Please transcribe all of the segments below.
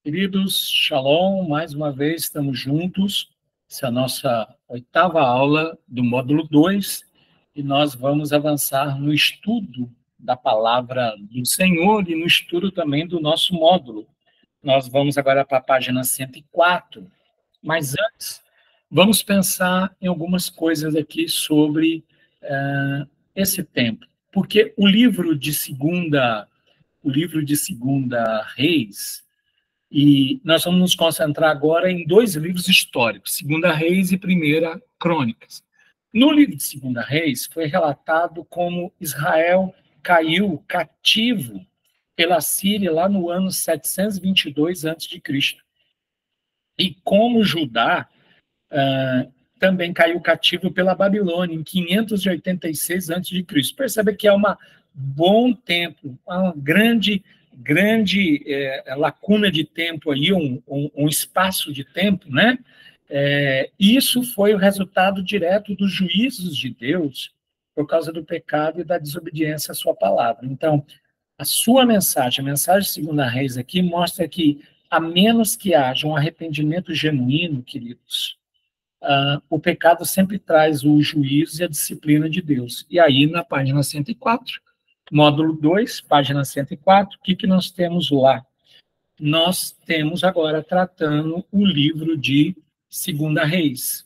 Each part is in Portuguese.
Queridos, Shalom, mais uma vez estamos juntos. Essa é a nossa 8ª aula do módulo 2 e nós vamos avançar no estudo da palavra do Senhor e no estudo também do nosso módulo. Nós vamos agora para a página 104, mas antes, vamos pensar em algumas coisas aqui sobre esse tempo, porque o livro de segunda Reis. E nós vamos nos concentrar agora em 2 livros históricos, Segunda Reis e Primeira Crônicas. No livro de Segunda Reis, foi relatado como Israel caiu cativo pela Síria lá no ano 722 a.C. E como Judá também caiu cativo pela Babilônia em 586 a.C. Percebe que é um bom tempo, uma grande lacuna de tempo aí, um espaço de tempo, né? Isso foi o resultado direto dos juízos de Deus por causa do pecado e da desobediência à sua palavra. Então, a sua mensagem, a mensagem de Segunda Reis aqui, mostra que, a menos que haja um arrependimento genuíno, queridos, o pecado sempre traz o juízo e a disciplina de Deus. E aí, na página 104, módulo 2, página 104, o que nós temos lá? Nós temos agora tratando o livro de Segunda Reis.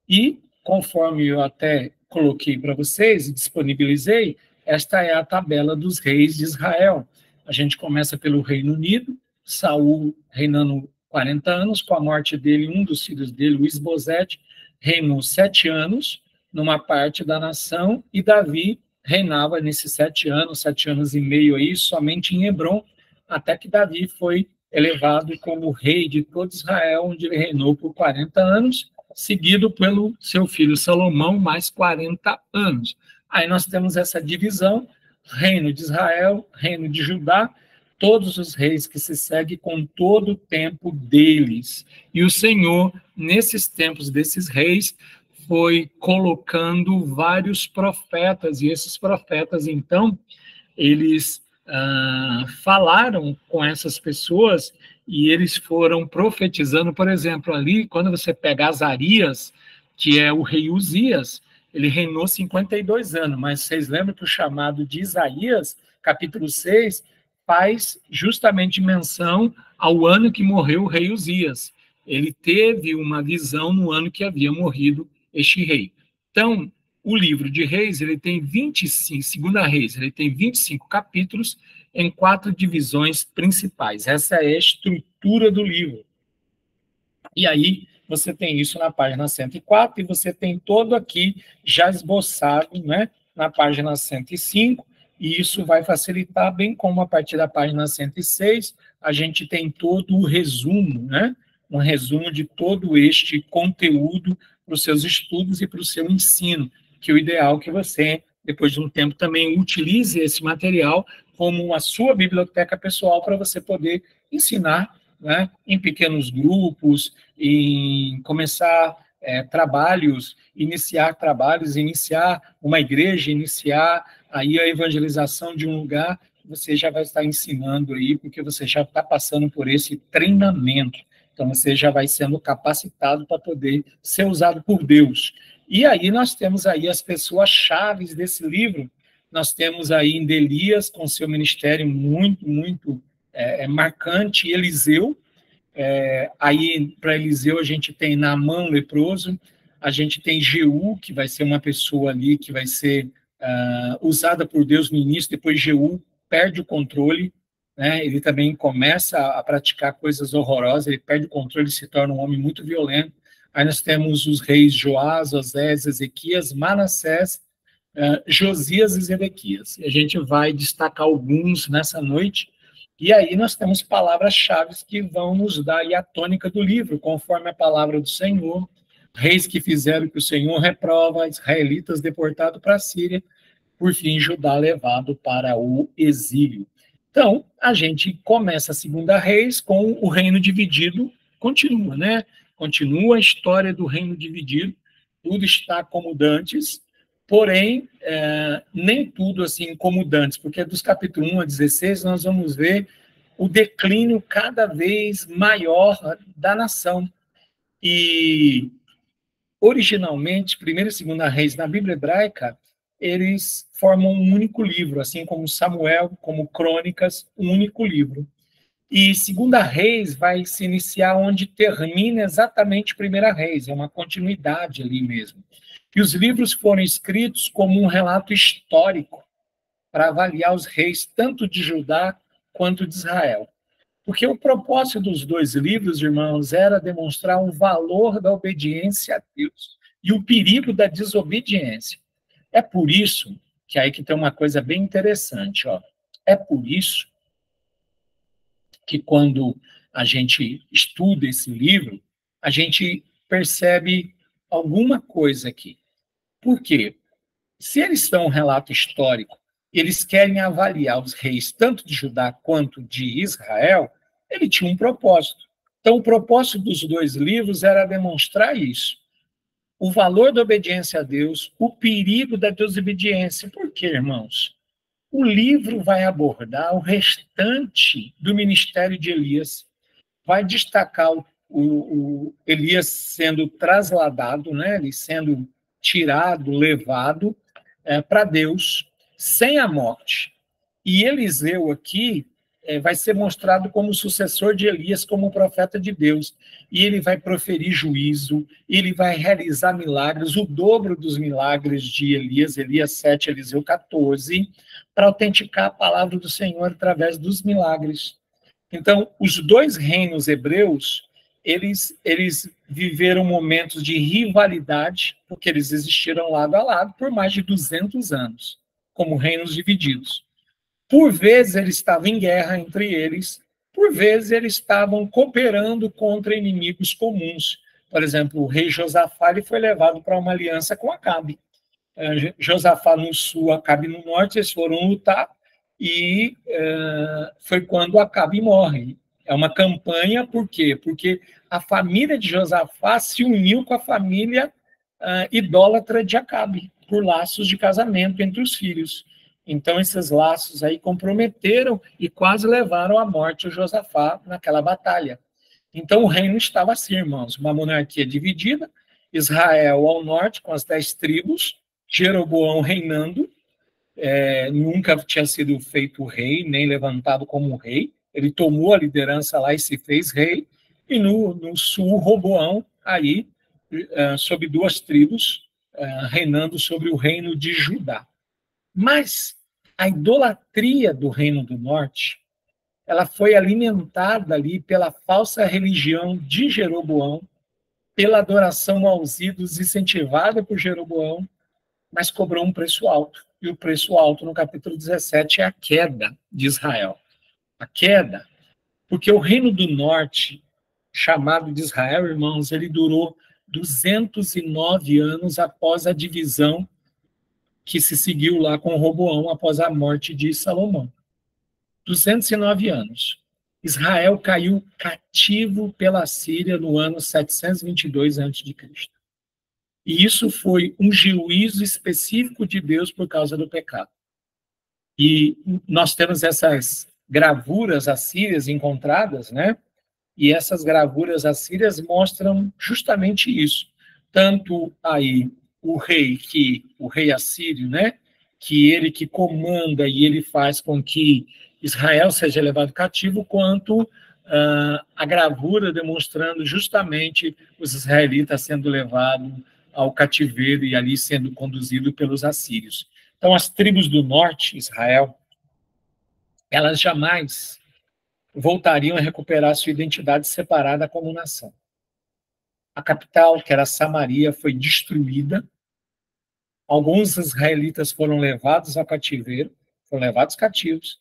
E, conforme eu até coloquei para vocês e disponibilizei, esta é a tabela dos reis de Israel. A gente começa pelo Reino Unido, Saul reinando 40 anos, com a morte dele, um dos filhos dele, o Isbosete, reinou 7 anos numa parte da nação, e Davi reinava nesses 7 anos e meio aí, somente em Hebrom, até que Davi foi elevado como rei de todo Israel, onde ele reinou por 40 anos, seguido pelo seu filho Salomão, mais 40 anos. Aí nós temos essa divisão, reino de Israel, reino de Judá, todos os reis que se seguem com todo o tempo deles. E o Senhor, nesses tempos desses reis, foi colocando vários profetas, e esses profetas, então, eles falaram com essas pessoas e eles foram profetizando. Por exemplo, ali, quando você pega Azarias, que é o rei Uzias, ele reinou 52 anos, mas vocês lembram que o chamado de Isaías, capítulo 6, faz justamente menção ao ano que morreu o rei Uzias. Ele teve uma visão no ano que havia morrido este rei. Então, o livro de Reis, ele tem 25, Segunda Reis, ele tem 25 capítulos em 4 divisões principais. Essa é a estrutura do livro. E aí, você tem isso na página 104, e você tem todo aqui já esboçado, né, na página 105, e isso vai facilitar, bem como a partir da página 106, a gente tem todo o resumo, né, um resumo de todo este conteúdo para os seus estudos e para o seu ensino, que o ideal é que você, depois de um tempo, também utilize esse material como a sua biblioteca pessoal para você poder ensinar, né, em pequenos grupos, em começar iniciar trabalhos, iniciar uma igreja, iniciar aí a evangelização de um lugar, você já vai estar ensinando aí, porque você já está passando por esse treinamento. Então, você já vai sendo capacitado para poder ser usado por Deus. E aí nós temos aí as pessoas chaves desse livro. Nós temos aí Elias, com seu ministério muito marcante, Eliseu. Aí, para Eliseu, a gente tem Naamã, leproso, a gente tem Jeú, que vai ser uma pessoa ali que vai ser usada por Deus no início, depois Jeú perde o controle, né? Ele também começa a praticar coisas horrorosas, ele perde o controle e se torna um homem muito violento. Aí nós temos os reis Joás, Osés, Ezequias, Manassés, Josias e Zedequias. E a gente vai destacar alguns nessa noite. E aí nós temos palavras-chave que vão nos dar aí a tônica do livro, conforme a palavra do Senhor, reis que fizeram o que o Senhor reprova, israelitas deportados para a Síria, por fim, Judá levado para o exílio. Então, a gente começa a Segunda Reis com o reino dividido, continua, né? Continua a história do reino dividido, tudo está como dantes, porém, nem tudo assim como dantes, porque dos capítulos 1 a 16 nós vamos ver o declínio cada vez maior da nação. E, originalmente, 1ª e 2ª Reis, na Bíblia hebraica, eles formam um único livro, assim como Samuel, como Crônicas, um único livro. E 2ª Reis vai se iniciar onde termina exatamente 1ª Reis, é uma continuidade ali mesmo. E os livros foram escritos como um relato histórico para avaliar os reis, tanto de Judá quanto de Israel. Porque o propósito dos 2 livros, irmãos, era demonstrar o valor da obediência a Deus e o perigo da desobediência. É por isso que aí que tem uma coisa bem interessante, ó. É por isso que quando a gente estuda esse livro, a gente percebe alguma coisa aqui. Por quê? Se eles são um relato histórico, eles querem avaliar os reis tanto de Judá quanto de Israel, ele tinha um propósito. Então, o propósito dos 2 livros era demonstrar isso. O valor da obediência a Deus, o perigo da desobediência. Por quê, irmãos? O livro vai abordar o restante do ministério de Elias, vai destacar o Elias sendo trasladado, né, ele sendo tirado, levado para Deus, sem a morte. E Eliseu aqui vai ser mostrado como sucessor de Elias, como profeta de Deus. E ele vai proferir juízo, ele vai realizar milagres, o dobro dos milagres de Elias, Elias 7, Eliseu 14, para autenticar a palavra do Senhor através dos milagres. Então, os 2 reinos hebreus, eles viveram momentos de rivalidade, porque eles existiram lado a lado por mais de 200 anos, como reinos divididos. Por vezes eles estavam em guerra entre eles, por vezes eles estavam cooperando contra inimigos comuns. Por exemplo, o rei Josafá ele foi levado para uma aliança com Acabe. Josafá no sul, Acabe no norte, eles foram lutar, e foi quando Acabe morre. É uma campanha, por quê? Porque a família de Josafá se uniu com a família idólatra de Acabe, por laços de casamento entre os filhos. Então, esses laços aí comprometeram e quase levaram à morte o Josafá naquela batalha. Então, o reino estava assim, irmãos, uma monarquia dividida, Israel ao norte, com as 10 tribos, Jeroboão reinando, nunca tinha sido feito rei, nem levantado como rei, ele tomou a liderança lá e se fez rei, e no sul, Roboão, aí, sob 2 tribos, reinando sobre o reino de Judá. Mas a idolatria do reino do norte, ela foi alimentada ali pela falsa religião de Jeroboão, pela adoração aos ídolos incentivada por Jeroboão, mas cobrou um preço alto. E o preço alto no capítulo 17 é a queda de Israel. A queda, porque o reino do norte, chamado de Israel, irmãos, ele durou 209 anos após a divisão que se seguiu lá com Roboão após a morte de Salomão. 209 anos. Israel caiu cativo pela Síria no ano 722 a.C. E isso foi um juízo específico de Deus por causa do pecado. E nós temos essas gravuras assírias encontradas, né? E essas gravuras assírias mostram justamente isso. Tanto aí o rei assírio, né? Que ele que comanda e ele faz com que Israel seja levado cativo, quanto a gravura demonstrando justamente os israelitas sendo levados ao cativeiro e ali sendo conduzido pelos assírios. Então, as tribos do norte, Israel, elas jamais voltariam a recuperar sua identidade separada como nação. A capital, que era Samaria, foi destruída. Alguns israelitas foram levados ao cativeiro, foram levados cativos.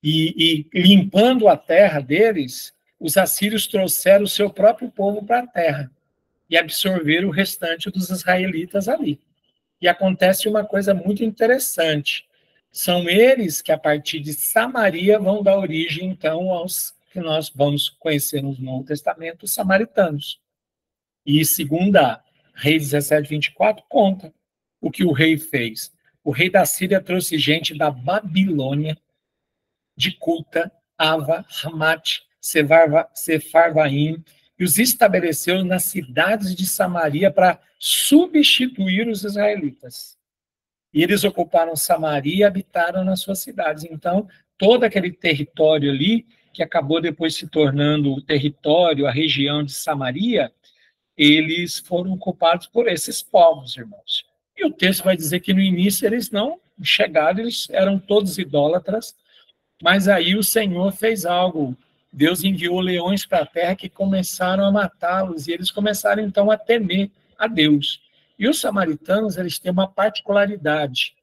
E limpando a terra deles, os assírios trouxeram o seu próprio povo para a terra e absorveram o restante dos israelitas ali. E acontece uma coisa muito interessante. São eles que, a partir de Samaria, vão dar origem, então, aos que nós vamos conhecer no Novo Testamento, os samaritanos. E, segundo Reis 17, 24, conta o que o rei fez. O rei da Síria trouxe gente da Babilônia, de Cuta, Ava, Hamat, Sefarvaim, e os estabeleceu nas cidades de Samaria para substituir os israelitas. E eles ocuparam Samaria e habitaram nas suas cidades. Então, todo aquele território ali, que acabou depois se tornando o território, a região de Samaria, eles foram ocupados por esses povos, irmãos. E o texto vai dizer que no início eles não chegaram, eles eram todos idólatras, mas aí o Senhor fez algo. Deus enviou leões para a terra que começaram a matá-los, e eles começaram então a temer a Deus. E os samaritanos, eles têm uma particularidade.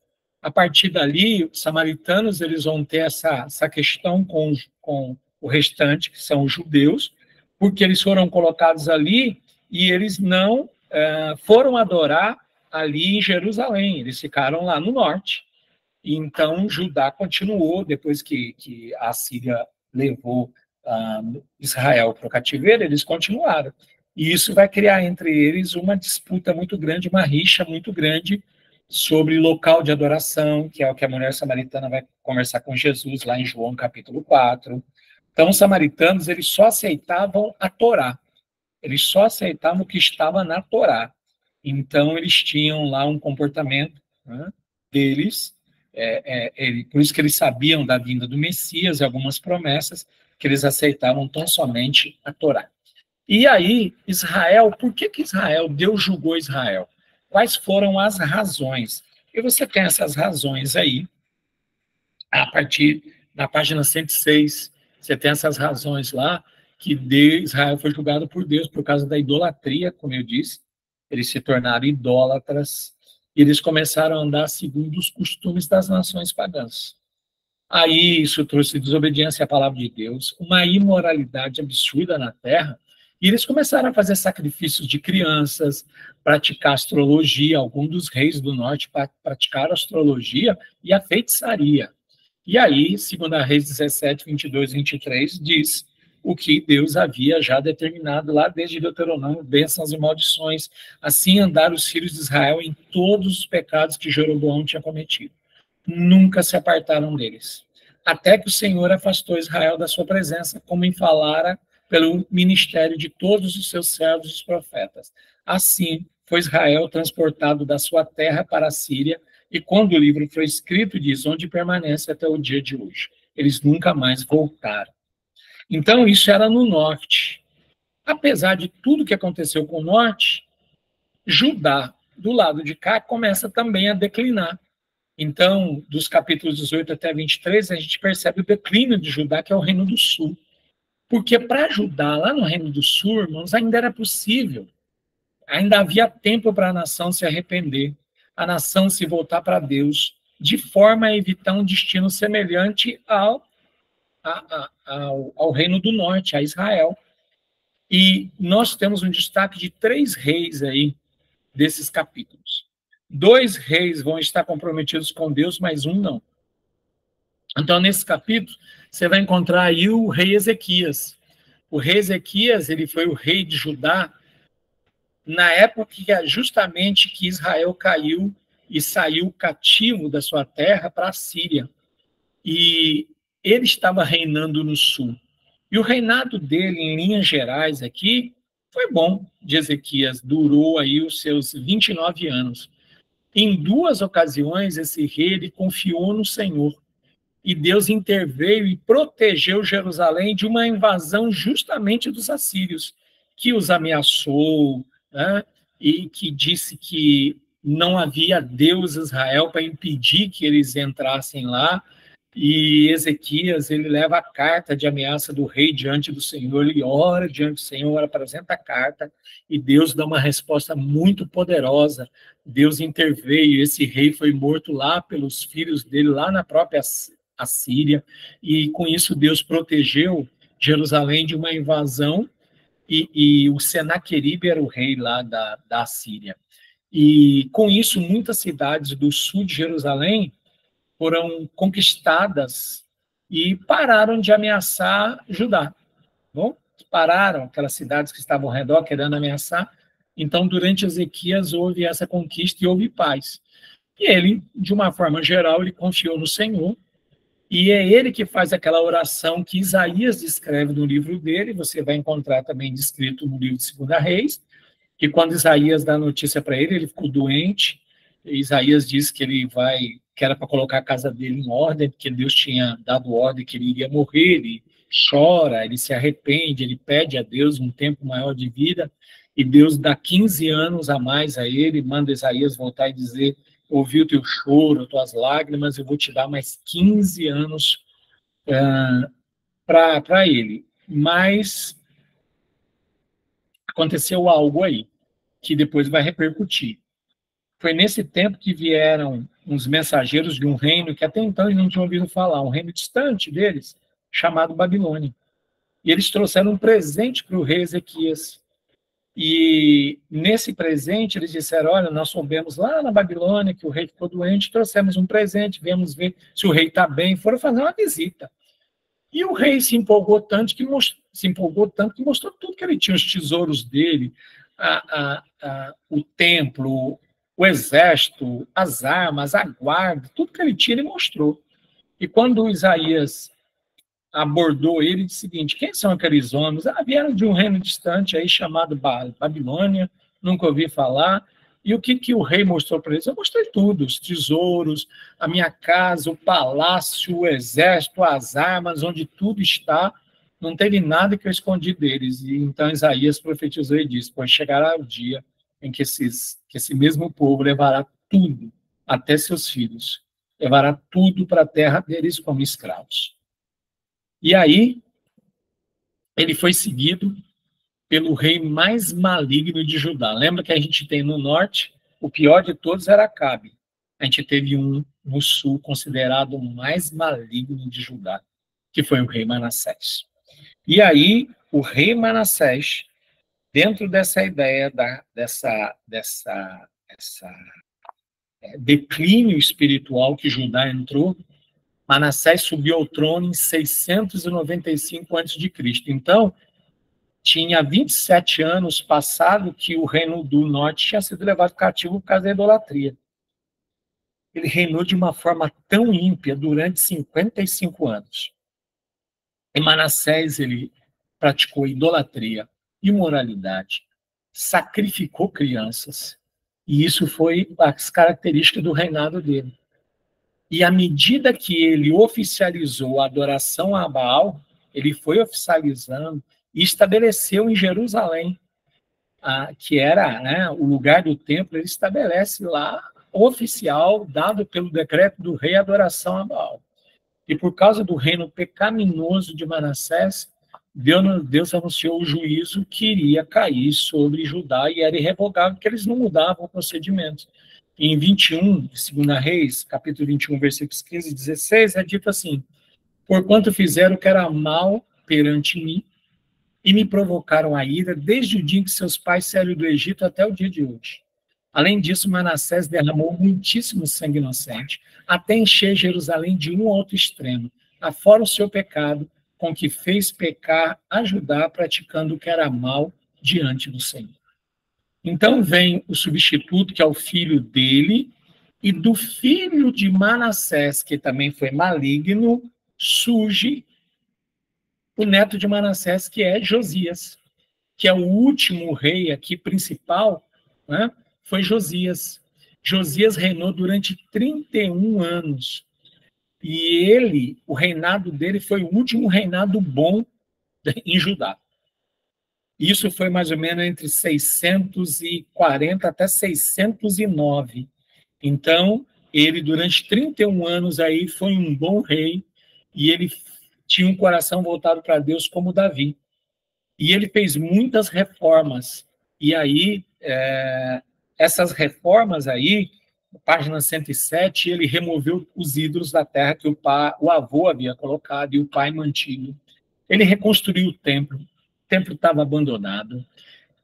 A partir dali, os samaritanos, eles vão ter essa questão com o restante, que são os judeus, porque eles foram colocados ali e eles não foram adorar ali em Jerusalém, eles ficaram lá no norte. E então Judá continuou, depois que a Síria levou Israel para o cativeiro, eles continuaram. E isso vai criar entre eles uma disputa muito grande, uma rixa muito grande sobre local de adoração, que é o que a mulher samaritana vai conversar com Jesus lá em João capítulo 4. Então, os samaritanos, eles só aceitavam a Torá. Eles só aceitavam o que estava na Torá. Então, eles tinham lá um comportamento, né, deles, por isso que eles sabiam da vinda do Messias e algumas promessas, que eles aceitavam tão somente a Torá. E aí, Israel, por que Israel, Deus julgou Israel? Quais foram as razões? E você tem essas razões aí, a partir da página 106, você tem essas razões lá, que Israel foi julgado por Deus por causa da idolatria, como eu disse. Eles se tornaram idólatras, e eles começaram a andar segundo os costumes das nações pagãs. Aí isso trouxe desobediência à palavra de Deus, uma imoralidade absurda na terra, e eles começaram a fazer sacrifícios de crianças, praticar astrologia. Alguns dos reis do norte praticaram astrologia e a feitiçaria. E aí, segundo a Reis 17, 22 e 23, diz o que Deus havia já determinado lá desde Deuteronômio, bênçãos e maldições. Assim andaram os filhos de Israel em todos os pecados que Jeroboão tinha cometido. Nunca se apartaram deles. Até que o Senhor afastou Israel da sua presença, como em falara pelo ministério de todos os seus servos, os profetas. Assim, foi Israel transportado da sua terra para a Síria, e quando o livro foi escrito, diz onde permanece até o dia de hoje. Eles nunca mais voltaram. Então, isso era no norte. Apesar de tudo que aconteceu com o norte, Judá, do lado de cá, começa também a declinar. Então, dos capítulos 18 até 23, a gente percebe o declínio de Judá, que é o Reino do Sul. Porque para Judá, lá no Reino do Sul, irmãos, ainda era possível. Ainda havia tempo para a nação se arrepender, a nação se voltar para Deus, de forma a evitar um destino semelhante ao Reino do Norte, a Israel. E nós temos um destaque de 3 reis aí, desses capítulos. 2 reis vão estar comprometidos com Deus, mas um não. Então, nesse capítulo, você vai encontrar aí o rei Ezequias. O rei Ezequias, ele foi o rei de Judá na época justamente que Israel caiu e saiu cativo da sua terra para a Síria. E ele estava reinando no sul. E o reinado dele, em linhas gerais aqui, foi bom, de Ezequias. Durou aí os seus 29 anos. Em 2 ocasiões, esse rei ele confiou no Senhor. E Deus interveio e protegeu Jerusalém de uma invasão justamente dos assírios, que os ameaçou, né? E que disse que não havia Deus Israel para impedir que eles entrassem lá. E Ezequias, ele leva a carta de ameaça do rei diante do Senhor, ele ora diante do Senhor, apresenta a carta, e Deus dá uma resposta muito poderosa. Deus interveio, esse rei foi morto lá pelos filhos dele, lá na própria Assíria, e com isso Deus protegeu Jerusalém de uma invasão, e o Senaqueribe era o rei lá da Assíria. E com isso, muitas cidades do sul de Jerusalém foram conquistadas e pararam de ameaçar Judá. Bom, pararam aquelas cidades que estavam ao redor querendo ameaçar. Então, durante Ezequias, houve essa conquista e houve paz. E ele, de uma forma geral, ele confiou no Senhor E é ele que faz aquela oração que Isaías descreve no livro dele, você vai encontrar também descrito no livro de 2 Reis, que quando Isaías dá notícia para ele, ele ficou doente. Isaías diz que que era para colocar a casa dele em ordem, porque Deus tinha dado ordem que ele iria morrer. Ele chora, ele se arrepende, ele pede a Deus um tempo maior de vida, e Deus dá 15 anos a mais a ele, manda Isaías voltar e dizer: ouvi o teu choro, as tuas lágrimas, eu vou te dar mais 15 anos para ele. Mas aconteceu algo aí, que depois vai repercutir. Foi nesse tempo que vieram uns mensageiros de um reino que até então eles não tinham ouvido falar, um reino distante deles, chamado Babilônia. E eles trouxeram um presente para o rei Ezequias. E nesse presente eles disseram: olha, nós soubemos lá na Babilônia que o rei ficou doente, trouxemos um presente, viemos ver se o rei está bem, foram fazer uma visita. E o rei se empolgou tanto que mostrou tudo que ele tinha, os tesouros dele, o templo, o exército, as armas, a guarda, tudo que ele tinha, ele mostrou. E quando Isaías abordou ele, disse o seguinte: quem são aqueles homens? Vieram de um reino distante aí chamado Babilônia, nunca ouvi falar. E o que o rei mostrou para eles? Eu mostrei tudo: os tesouros, a minha casa, o palácio, o exército, as armas, onde tudo está. Não teve nada que eu escondi deles. E então Isaías profetizou e disse: pois chegará o dia em que esse mesmo povo levará tudo, até seus filhos, levará tudo para a terra deles como escravos. E aí, ele foi seguido pelo rei mais maligno de Judá. Lembra que a gente tem no norte, o pior de todos era Acabe. A gente teve um no sul, considerado o mais maligno de Judá, que foi o rei Manassés. E aí, o rei Manassés, dentro dessa ideia, dessa declínio espiritual que Judá entrou, Manassés subiu ao trono em 695 a.C. Então, tinha 27 anos passado que o reino do norte tinha sido levado cativo por causa da idolatria. Ele reinou de uma forma tão ímpia durante 55 anos. Em Manassés, ele praticou idolatria, imoralidade, sacrificou crianças, e isso foi as características do reinado dele. E à medida que ele oficializou a adoração a Baal, ele foi oficializando e estabeleceu em Jerusalém, que era o lugar do templo, ele estabelece lá, oficial, dado pelo decreto do rei, a adoração a Baal. E por causa do reino pecaminoso de Manassés, Deus anunciou o juízo que iria cair sobre Judá, e era irrevogável, porque eles não mudavam o procedimento. Em 21, de 2 Reis, capítulo 21, versículos 15 e 16, é dito assim: porquanto fizeram o que era mal perante mim, e me provocaram a ira, desde o dia em que seus pais saíram do Egito até o dia de hoje. Além disso, Manassés derramou muitíssimo sangue inocente, até encher Jerusalém de um outro extremo, afora o seu pecado, com que fez pecar a Judá, praticando o que era mal diante do Senhor. Então vem o substituto, que é o filho dele, e do filho de Manassés, que também foi maligno, surge o neto de Manassés, que é Josias, que é o último rei aqui principal, né? Foi Josias. Josias reinou durante 31 anos. E o reinado dele foi o último reinado bom em Judá. Isso foi mais ou menos entre 640 até 609. Então, ele durante 31 anos aí foi um bom rei, e ele tinha um coração voltado para Deus como Davi. E ele fez muitas reformas. E aí, essas reformas aí, página 107, ele removeu os ídolos da terra que o avô havia colocado e o pai mantinha. Ele reconstruiu o templo estava abandonado.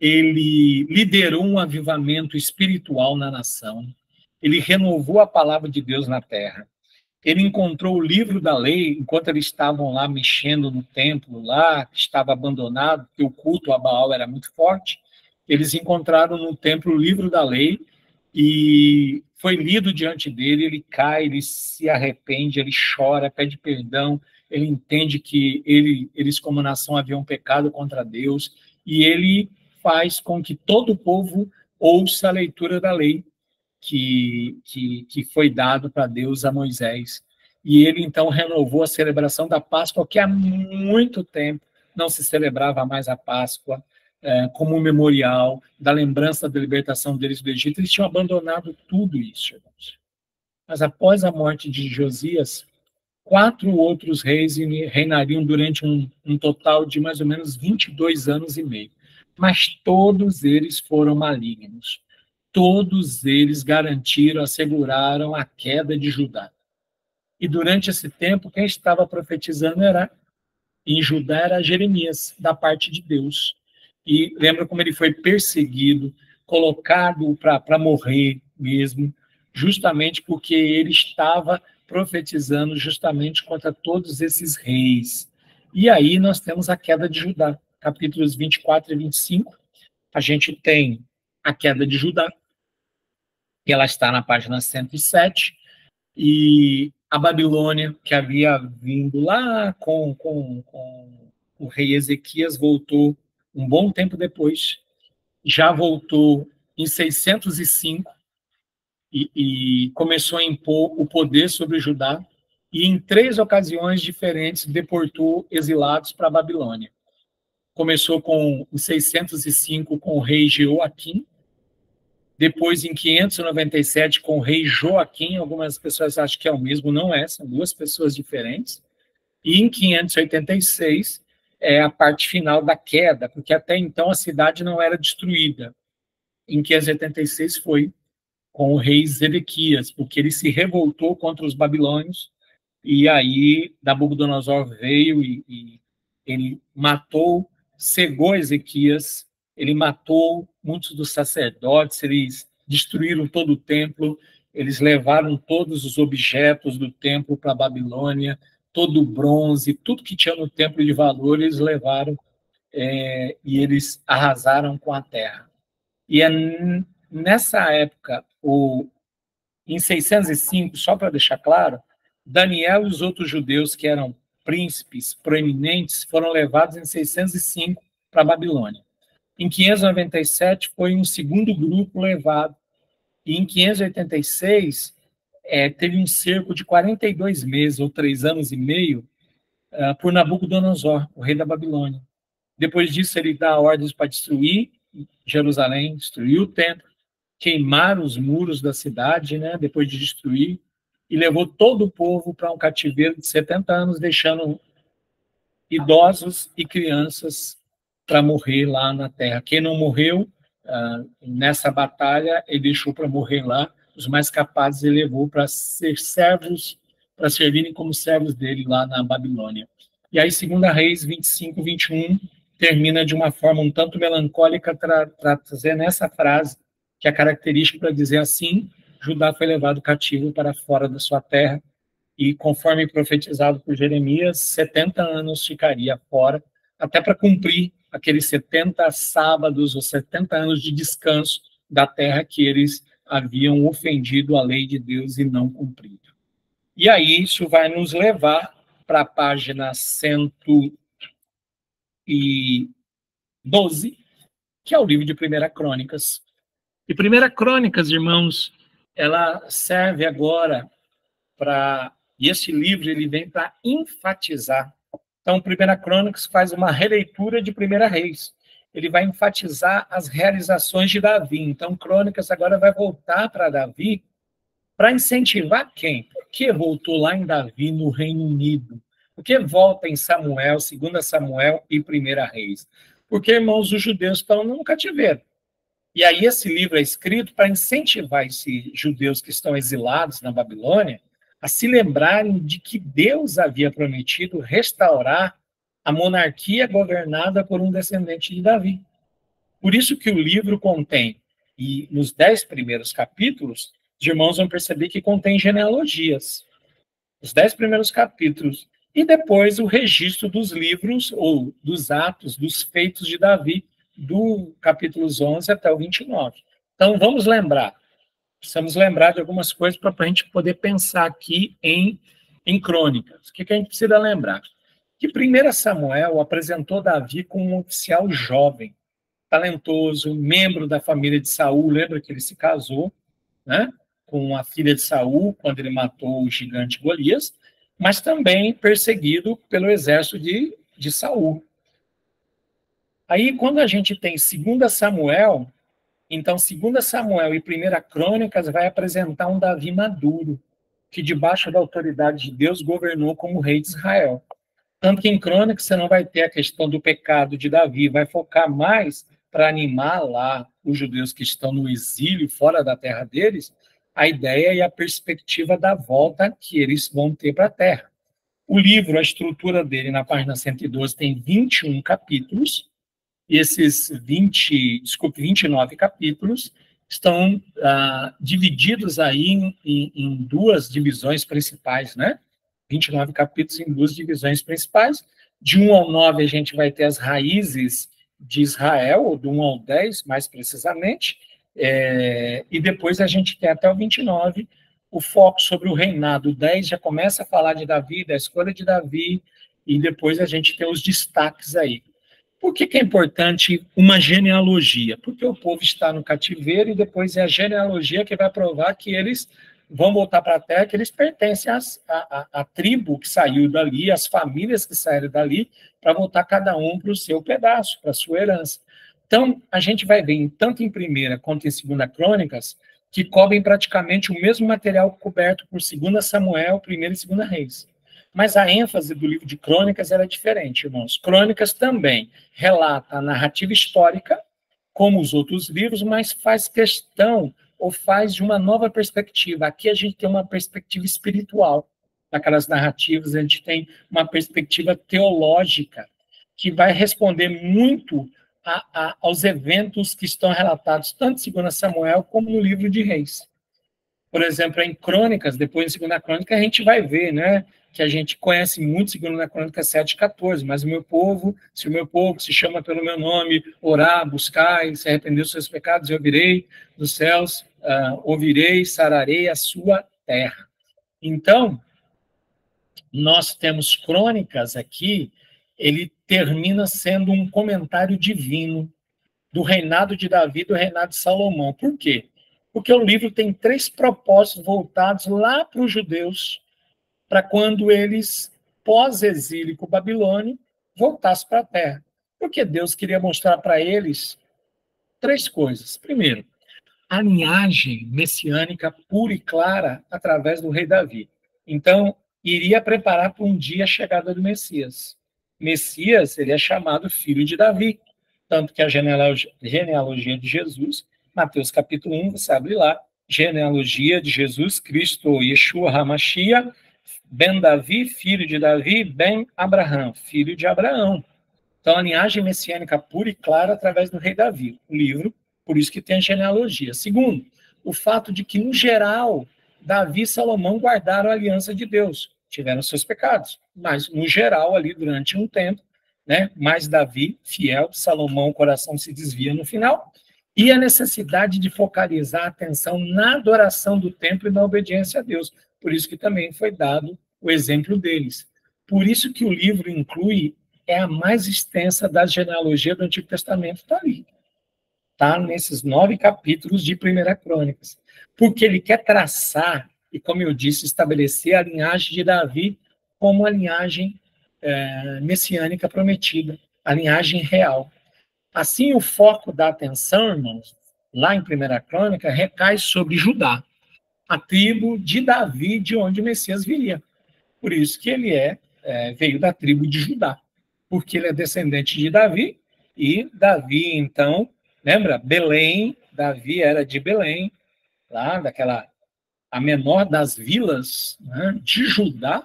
Ele liderou um avivamento espiritual na nação. Ele renovou a palavra de Deus na terra. Ele encontrou o livro da lei, enquanto eles estavam lá mexendo no templo, lá, que estava abandonado, porque o culto a Baal era muito forte. Eles encontraram no templo o livro da lei, e foi lido diante dele, ele cai, ele se arrepende, ele chora, pede perdão, ele entende que eles como nação haviam pecado contra Deus, e ele faz com que todo o povo ouça a leitura da lei que foi dado para Deus a Moisés. E ele, então, renovou a celebração da Páscoa, que há muito tempo não se celebrava mais a Páscoa, como um memorial da lembrança da libertação deles do Egito. Eles tinham abandonado tudo isso, irmãos. Mas após a morte de Josias, 4 outros reis reinariam durante um total de mais ou menos 22 anos e meio. Mas todos eles foram malignos. Todos eles garantiram, asseguraram a queda de Judá. E durante esse tempo, quem estava profetizando em Judá era Jeremias, da parte de Deus. E lembra como ele foi perseguido, colocado para morrer mesmo, justamente porque ele estava profetizando justamente contra todos esses reis. E aí nós temos a queda de Judá, capítulos 24 e 25. A gente tem a queda de Judá, que ela está na página 107, e a Babilônia, que havia vindo lá com o rei Ezequias, voltou um bom tempo depois, já voltou em 605 e começou a impor o poder sobre Judá, e em 3 ocasiões diferentes deportou exilados para a Babilônia. Começou em 605 com o rei Jeoaquim, depois em 597 com o rei Joaquim, algumas pessoas acham que é o mesmo, não é, são 2 pessoas diferentes, e em 586 é a parte final da queda, porque até então a cidade não era destruída. Em 586 foi com o rei Zedequias, porque ele se revoltou contra os babilônios, e aí Nabucodonosor veio e ele matou, cegou Ezequias, ele matou muitos dos sacerdotes, eles destruíram todo o templo, eles levaram todos os objetos do templo para a Babilônia, todo o bronze, tudo que tinha no templo de valor, eles levaram e eles arrasaram com a terra. E é nessa época, em 605, só para deixar claro, Daniel e os outros judeus que eram príncipes proeminentes foram levados em 605 para a Babilônia. Em 597 foi um segundo grupo levado, e em 586 teve um cerco de 42 meses, ou 3 anos e meio, por Nabucodonosor, o rei da Babilônia. Depois disso, ele dá ordens para destruir Jerusalém, destruir o templo, queimar os muros da cidade, né, depois de destruir, e levou todo o povo para um cativeiro de 70 anos, deixando idosos e crianças para morrer lá na terra. Quem não morreu nessa batalha, ele deixou para morrer lá. Os mais capazes ele levou para ser servos, para servirem como servos dele lá na Babilônia. E aí, 2 Reis 25, 21, termina de uma forma um tanto melancólica, trazendo essa frase, que é característica para dizer assim: Judá foi levado cativo para fora da sua terra, e conforme profetizado por Jeremias, 70 anos ficaria fora, até para cumprir aqueles 70 sábados ou 70 anos de descanso da terra que eles haviam ofendido a lei de Deus e não cumprido. E aí isso vai nos levar para a página 112, que é o livro de 1 Crônicas. E 1 Crônicas, irmãos, ela serve agora para... E esse livro ele vem para enfatizar. Então, 1 Crônicas faz uma releitura de 1 Reis. Ele vai enfatizar as realizações de Davi. Então, Crônicas agora vai voltar para Davi para incentivar quem? Por que voltou lá em Davi, no Reino Unido? Por que volta em Samuel, 2 Samuel e 1 Reis? Porque, irmãos, os judeus estão no cativeiro. E aí esse livro é escrito para incentivar esses judeus que estão exilados na Babilônia a se lembrarem de que Deus havia prometido restaurar a monarquia governada por um descendente de Davi. Por isso que o livro contém, e nos 10 primeiros capítulos, os irmãos vão perceber que contém genealogias. Os 10 primeiros capítulos. E depois o registro dos livros, ou dos atos, dos feitos de Davi, do capítulos 11 até o 29. Então, vamos lembrar. precisamos lembrar de algumas coisas para a gente poder pensar aqui em crônicas. O que a gente precisa lembrar? Que 1 Samuel apresentou Davi como um oficial jovem, talentoso, membro da família de Saul. Lembra que ele se casou, né, com a filha de Saul, quando ele matou o gigante Golias, mas também perseguido pelo exército de Saul. Aí, quando a gente tem 2 Samuel, então 2 Samuel e 1 Crônicas vai apresentar um Davi maduro, que debaixo da autoridade de Deus governou como rei de Israel. Tanto que em Crônicas você não vai ter a questão do pecado de Davi, vai focar mais para animar lá os judeus que estão no exílio, fora da terra deles, a ideia e a perspectiva da volta que eles vão ter para a terra. O livro, a estrutura dele, na página 112, tem 21 capítulos, e esses 29 capítulos estão divididos aí em duas divisões principais, né? 29 capítulos em duas divisões principais. De 1 ao 9 a gente vai ter as raízes de Israel, ou do 1 ao 10, mais precisamente, e depois a gente tem até o 29 o foco sobre o reinado. O 10 já começa a falar de Davi, da escolha de Davi, e depois a gente tem os destaques aí. Por que é importante uma genealogia? Porque o povo está no cativeiro e depois é a genealogia que vai provar que eles vão voltar para a terra, que eles pertencem à tribo que saiu dali, às famílias que saíram dali, para voltar cada um para o seu pedaço, para a sua herança. Então, a gente vai ver, tanto em 1 quanto em 2 Crônicas, que cobrem praticamente o mesmo material coberto por 2 Samuel, 1 e 2 Reis. Mas a ênfase do livro de Crônicas era diferente, irmãos. Crônicas também relata a narrativa histórica, como os outros livros, mas faz questão ou faz de uma nova perspectiva. Aqui a gente tem uma perspectiva espiritual. Naquelas narrativas a gente tem uma perspectiva teológica que vai responder muito aos eventos que estão relatados tanto em 2 Samuel como no livro de Reis. Por exemplo, em Crônicas, depois em 2 Crônica, a gente vai ver, né, que a gente conhece muito 2 Crônica 7:14, mas se o meu povo se chama pelo meu nome, orar, buscar e se arrepender dos seus pecados, eu virei dos céus, ouvirei, sararei a sua terra. Então, nós temos Crônicas aqui, ele termina sendo um comentário divino do reinado de Davi e do reinado de Salomão. Por quê? Porque o livro tem 3 propósitos voltados lá para os judeus, para quando eles, pós-exílio com Babilônia, voltassem para a terra. Porque Deus queria mostrar para eles 3 coisas. Primeiro, a linhagem messiânica pura e clara através do rei Davi. Então, iria preparar para um dia a chegada do Messias. Messias, ele é chamado filho de Davi. Tanto que a genealogia de Jesus, Mateus capítulo 1, você abre lá, genealogia de Jesus Cristo, Yeshua HaMashiach, ben Davi, filho de Davi, ben Abraham, filho de Abraão. Então, a linhagem messiânica pura e clara através do rei Davi. O livro, por isso que tem a genealogia. Segundo, o fato de que, no geral, Davi e Salomão guardaram a aliança de Deus. Tiveram seus pecados, mas, no geral, ali, durante um tempo, né, mais Davi, fiel, Salomão, o coração se desvia no final, e a necessidade de focalizar a atenção na adoração do templo e na obediência a Deus. Por isso que também foi dado o exemplo deles. Por isso que o livro inclui, é a mais extensa das genealogias do Antigo Testamento, está ali. Está nesses 9 capítulos de 1 Crônicas. Porque ele quer traçar, e como eu disse, estabelecer a linhagem de Davi como a linhagem messiânica prometida, a linhagem real. Assim, o foco da atenção, irmãos, lá em 1 Crônica, recai sobre Judá, a tribo de Davi, de onde o Messias viria. Por isso que ele veio da tribo de Judá, porque ele é descendente de Davi, e Davi, então, lembra? Belém, Davi era de Belém, lá a menor das vilas, né, de Judá,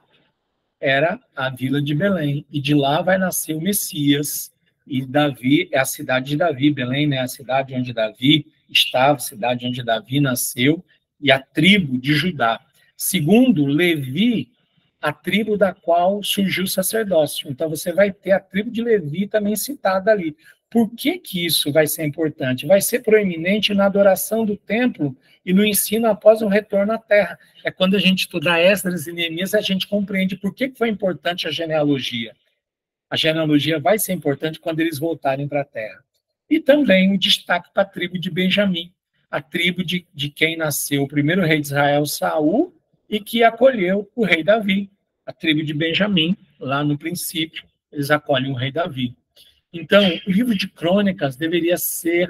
era a vila de Belém, e de lá vai nascer o Messias, e Davi é a cidade de Davi, Belém, né, a cidade onde Davi estava, a cidade onde Davi nasceu, e a tribo de Judá. Segundo, Levi a tribo da qual surgiu o sacerdócio. Então, você vai ter a tribo de Levi também citada ali. Por que que isso vai ser importante? Vai ser proeminente na adoração do templo e no ensino após o retorno à terra. É quando a gente estuda Esdras e Neemias, a gente compreende por que foi importante a genealogia. A genealogia vai ser importante quando eles voltarem para a terra. E também o destaque para a tribo de Benjamim, a tribo de quem nasceu o primeiro rei de Israel, Saul, e que acolheu o rei Davi. A tribo de Benjamim, lá no princípio, eles acolhem o rei Davi. Então, o livro de Crônicas deveria ser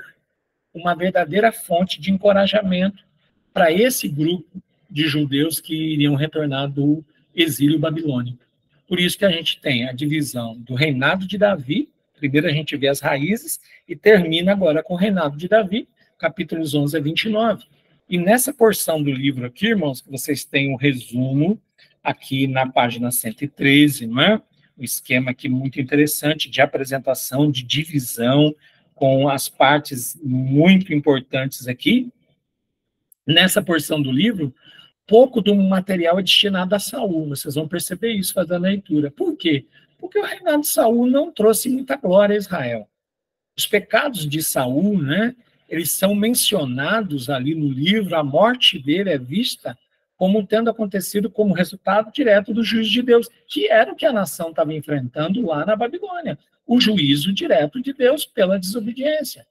uma verdadeira fonte de encorajamento para esse grupo de judeus que iriam retornar do exílio babilônico. Por isso que a gente tem a divisão do reinado de Davi, primeiro a gente vê as raízes, e termina agora com o reinado de Davi, capítulos 11 a 29. E nessa porção do livro aqui, irmãos, que vocês têm um resumo aqui na página 113, não é? Um esquema aqui muito interessante de apresentação, de divisão, com as partes muito importantes aqui. Nessa porção do livro, pouco do material é destinado a Saul, vocês vão perceber isso fazendo a leitura. Por quê? Porque o reinado de Saul não trouxe muita glória a Israel. Os pecados de Saul, né, eles são mencionados ali no livro, a morte dele é vista como tendo acontecido como resultado direto do juízo de Deus, que era o que a nação estava enfrentando lá na Babilônia, o juízo direto de Deus pela desobediência.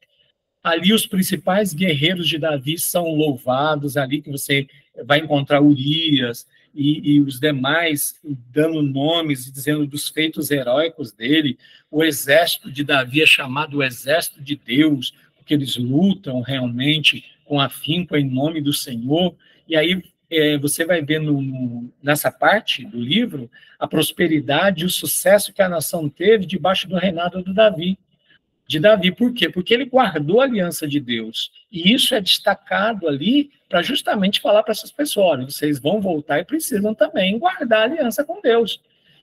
Ali os principais guerreiros de Davi são louvados, ali que você vai encontrar Urias e os demais dando nomes e dizendo dos feitos heróicos dele. O exército de Davi é chamado o exército de Deus, porque eles lutam realmente com afinco em nome do Senhor. E aí você vai ver nessa parte do livro a prosperidade e o sucesso que a nação teve debaixo do reinado de Davi. Por quê? Porque ele guardou a aliança de Deus. E isso é destacado ali para justamente falar para essas pessoas, olha, vocês vão voltar e precisam também guardar a aliança com Deus.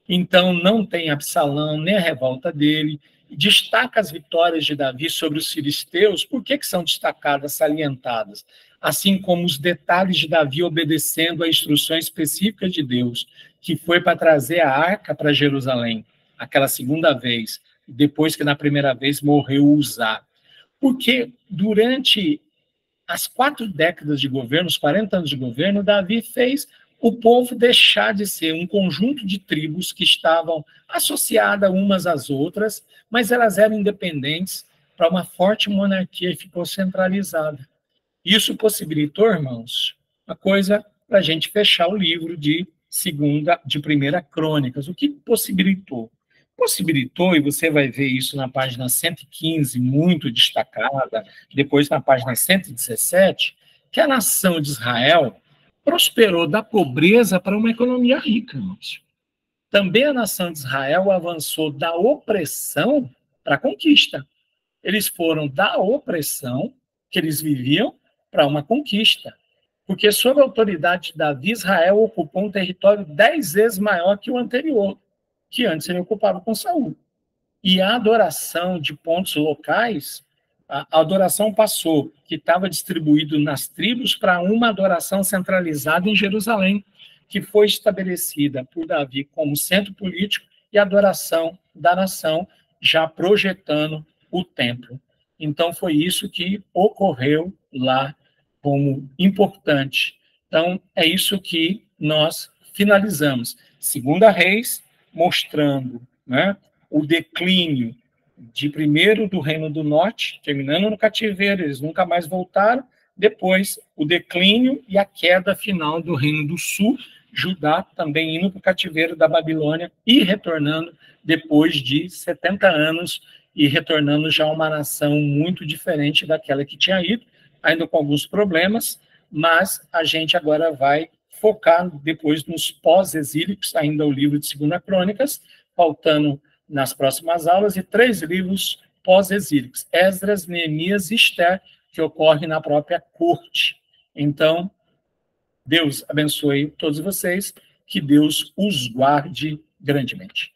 Então, não tem Absalão, nem a revolta dele. Destaca as vitórias de Davi sobre os filisteus. Por que são destacadas, salientadas? Assim como os detalhes de Davi obedecendo a instruções específicas de Deus, que foi para trazer a arca para Jerusalém, aquela segunda vez, depois que na primeira vez morreu Uzá. Porque durante as 4 décadas de governo, os 40 anos de governo, Davi fez o povo deixar de ser um conjunto de tribos que estavam associadas umas às outras, mas elas eram independentes para uma forte monarquia e ficou centralizada. Isso possibilitou, irmãos, uma coisa para a gente fechar o livro de primeira Crônicas. O que possibilitou? Possibilitou, e você vai ver isso na página 115, muito destacada, depois na página 117, que a nação de Israel prosperou da pobreza para uma economia rica, irmãos. Também a nação de Israel avançou da opressão para a conquista. Eles foram da opressão que eles viviam para uma conquista. Porque sob a autoridade de Davi, Israel ocupou um território 10 vezes maior que o anterior, que antes ele ocupava com Saul. E a adoração de pontos locais, a adoração passou, que estava distribuído nas tribos, para uma adoração centralizada em Jerusalém, que foi estabelecida por Davi como centro político e adoração da nação, já projetando o templo. Então, foi isso que ocorreu lá como importante. Então, é isso que nós finalizamos. Segunda Reis, mostrando, né, o declínio de primeiro do Reino do Norte, terminando no cativeiro, eles nunca mais voltaram, depois o declínio e a queda final do Reino do Sul, Judá também indo para o cativeiro da Babilônia e retornando depois de 70 anos e retornando já uma nação muito diferente daquela que tinha ido, ainda com alguns problemas, mas a gente agora vai focar depois nos pós-exílicos, ainda o livro de 2 Crônicas, faltando nas próximas aulas, e 3 livros pós-exílicos, Esdras, Neemias e Esther, que ocorre na própria corte. Então, Deus abençoe todos vocês, que Deus os guarde grandemente.